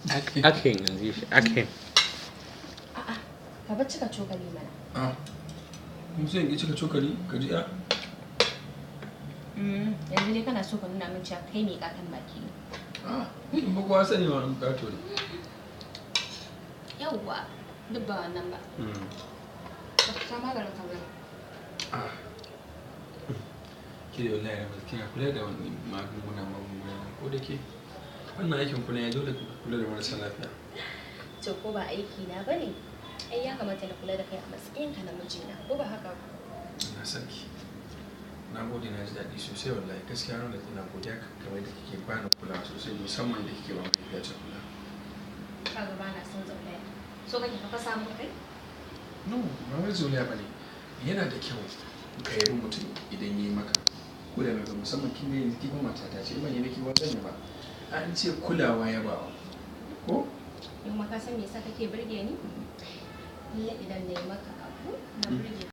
Akin yanzu shi akin. A'a, ka bar cika cokali mana. Kun sai in cika cokali ka ji a? Yanzu dai kana so ka nuna min cewa kai mai katon baki ne. In ba kowa sani ma in kato ne. Yawwa, duk ba wannan ba. Ba ka sha maganin ka bane. Ke da wallahi na kina kula da wani magunguna ko da ke wannan aikin ku ne ya dole ku kula da marasa lafiya. To ko ba aiki na bane? Ai ya kamata na kula da kai a matsayin ka na mijina, ko ba haka ba? Na sani. Na gode na ji daɗi sosai wallahi gaskiya ran da ina godiya kamar da kike bani kula sosai musamman da kike ba mu lafiya kula. Kaga ba na son zaulaya. So kake ka fasa mun kai? No, ba wai zaulaya bane. Yana da kyau ka yi mutum idan yi maka. Kula da musamman kin ne ki ba mata ta ce ban yi miki ba zan yi ba. An ce kulawa ya ba ko? In ma ka san me yasa kake burge ni? Ni idan na yi maka abu na burge